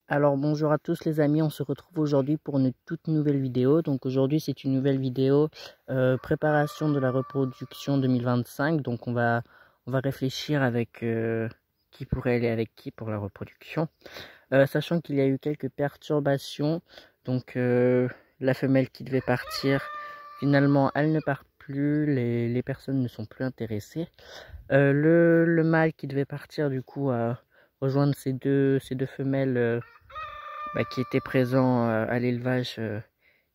Alors bonjour à tous les amis, on se retrouve aujourd'hui pour une toute nouvelle vidéo. Donc aujourd'hui c'est une nouvelle vidéo préparation de la reproduction 2025. Donc on va réfléchir avec qui pourrait aller avec qui pour la reproduction. Sachant qu'il y a eu quelques perturbations. Donc la femelle qui devait partir, finalement elle ne part plus, les personnes ne sont plus intéressées. Le mâle qui devait partir du coup rejoindre ces deux femelles qui étaient présents à l'élevage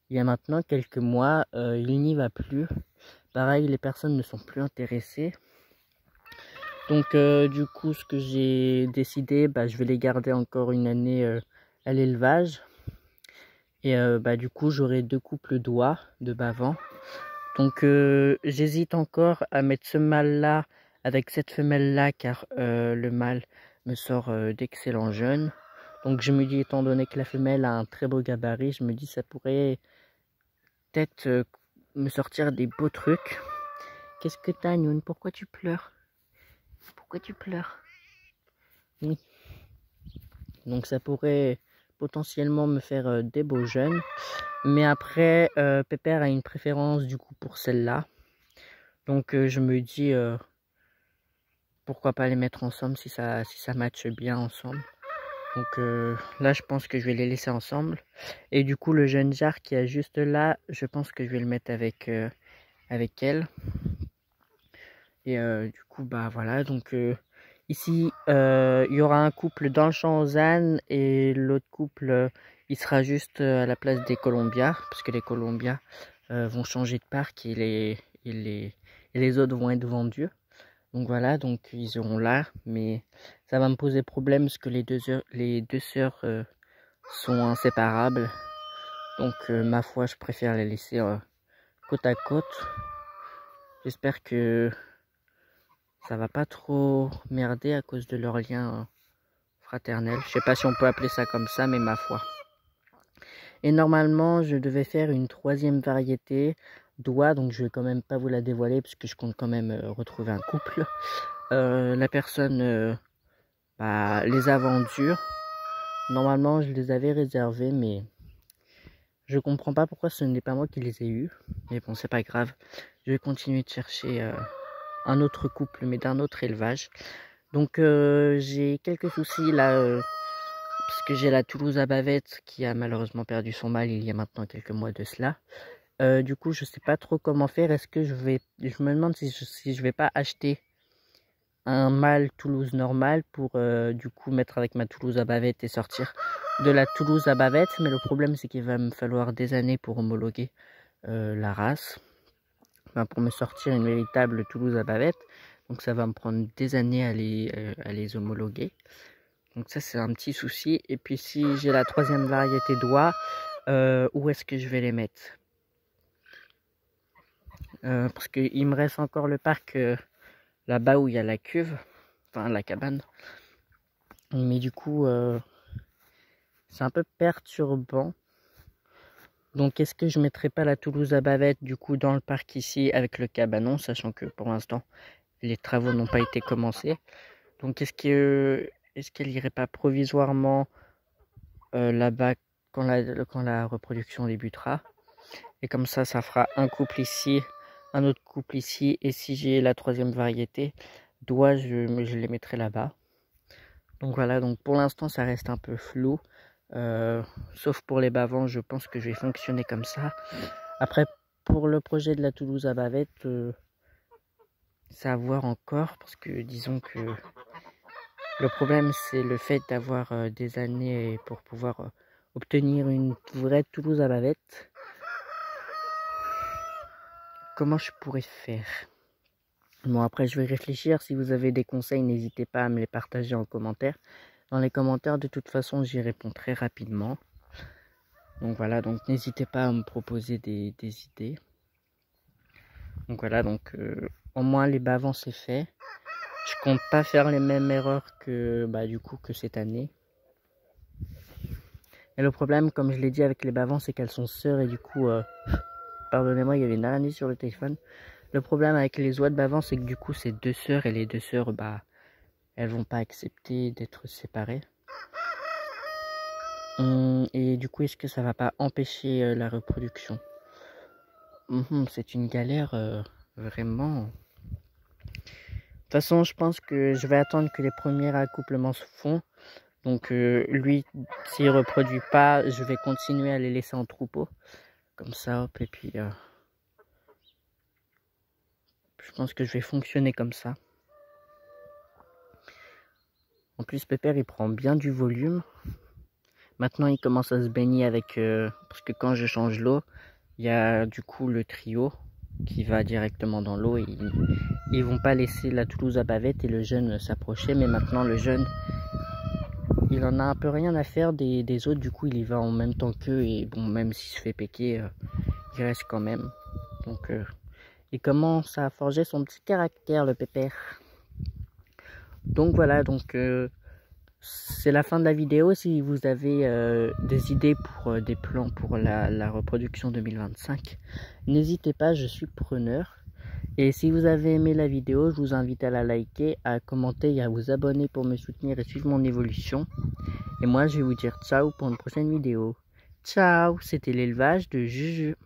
il y a maintenant quelques mois, il n'y va plus. Pareil, les personnes ne sont plus intéressées. Donc du coup, ce que j'ai décidé, je vais les garder encore une année à l'élevage. Et du coup, j'aurai deux couples d'oies de bavans. Donc j'hésite encore à mettre ce mâle-là avec cette femelle-là, car le mâle me sort d'excellents jeunes. Donc je me dis, étant donné que la femelle a un très beau gabarit, je me dis ça pourrait peut-être me sortir des beaux trucs. Qu'est-ce que t'as, Noun? Pourquoi tu pleures? Pourquoi tu pleures? Oui. Donc ça pourrait potentiellement me faire des beaux jeunes. Mais après, Pépère a une préférence du coup pour celle-là. Donc je me dis, pourquoi pas les mettre ensemble si ça matche bien ensemble. Donc là, je pense que je vais les laisser ensemble. Et du coup, le jeune jar qui est juste là, je pense que je vais le mettre avec elle. Et du coup, voilà. Donc ici, il y aura un couple dans le champ aux ânes et l'autre couple, il sera juste à la place des colombias, parce que les colombias vont changer de parc et les autres vont être vendus. Donc voilà, donc ils seront là, mais ça va me poser problème parce que les deux sœurs sont inséparables. Donc ma foi, je préfère les laisser côte à côte. J'espère que ça va pas trop merder à cause de leur lien fraternel. Je sais pas si on peut appeler ça comme ça, mais ma foi. Et normalement, je devais faire une troisième variété d'oie, donc je vais quand même pas vous la dévoiler parce que je compte quand même retrouver un couple. La personne les a vendus. Normalement, je les avais réservés, mais je comprends pas pourquoi ce n'est pas moi qui les ai eus. Mais bon, c'est pas grave. Je vais continuer de chercher un autre couple, mais d'un autre élevage. Donc, j'ai quelques soucis là, parce que j'ai la Toulouse à bavette qui a malheureusement perdu son mâle il y a maintenant quelques mois de cela. Du coup, je sais pas trop comment faire. Est-ce que je me demande si je vais pas acheter un mâle Toulouse normal pour du coup mettre avec ma Toulouse à bavette et sortir de la Toulouse à bavette. Mais le problème c'est qu'il va me falloir des années pour homologuer la race, pour me sortir une véritable Toulouse à bavette. Donc ça va me prendre des années à les homologuer. Donc ça c'est un petit souci. Et puis si j'ai la troisième variété d'oie, où est-ce que je vais les mettre? Parce qu'il me reste encore le parc là-bas où il y a la cuve, enfin la cabane. Mais du coup, c'est un peu perturbant. Donc est-ce que je mettrai pas la Toulouse à bavette du coup dans le parc ici avec le cabanon, sachant que pour l'instant les travaux n'ont pas été commencés. Donc est-ce qu'elle irait pas provisoirement là-bas quand la reproduction débutera? Et comme ça fera un couple ici, un autre couple ici, et si j'ai la troisième variété d'oie, je les mettrai là-bas. Donc voilà, donc pour l'instant ça reste un peu flou, sauf pour les bavans, je pense que je vais fonctionner comme ça. Après, pour le projet de la Toulouse à bavette, c'est à voir encore, parce que disons que le problème c'est le fait d'avoir des années pour pouvoir obtenir une vraie Toulouse à bavette. Comment je pourrais faire? Bon, après je vais réfléchir. Si vous avez des conseils, n'hésitez pas à me les partager en commentaire. Dans les commentaires, de toute façon, j'y réponds très rapidement. Donc voilà, donc n'hésitez pas à me proposer des idées. Donc voilà, donc au moins les bavans c'est fait. Je compte pas faire les mêmes erreurs que que cette année. Et le problème, comme je l'ai dit avec les bavans, c'est qu'elles sont sœurs et du coup, pardonnez-moi, il y avait une araignée sur le téléphone. Le problème avec les oies de bavans, c'est que du coup, c'est deux sœurs et les deux sœurs, elles vont pas accepter d'être séparées. Et du coup, est-ce que ça va pas empêcher la reproduction? C'est une galère vraiment. De toute façon, je pense que je vais attendre que les premiers accouplements se font. Donc lui, s'il reproduit pas, je vais continuer à les laisser en troupeau. Comme ça, hop, et puis je pense que je vais fonctionner comme ça. En plus, Pépère, il prend bien du volume. Maintenant, il commence à se baigner avec... parce que quand je change l'eau, il y a du coup le trio qui va directement dans l'eau. Ils vont pas laisser la Toulouse à bavette et le jeune s'approcher. Mais maintenant, le jeune, il en a un peu rien à faire des autres. Du coup, il y va en même temps qu'eux. Et bon, même s'il se fait péquer, il reste quand même. Donc, il commence à forger son petit caractère, le Pépère. Donc voilà, donc c'est la fin de la vidéo. Si vous avez des idées pour des plans pour la reproduction 2025, n'hésitez pas, je suis preneur. Et si vous avez aimé la vidéo, je vous invite à la liker, à commenter et à vous abonner pour me soutenir et suivre mon évolution. Et moi, je vais vous dire ciao pour une prochaine vidéo. Ciao, c'était l'élevage de Juju.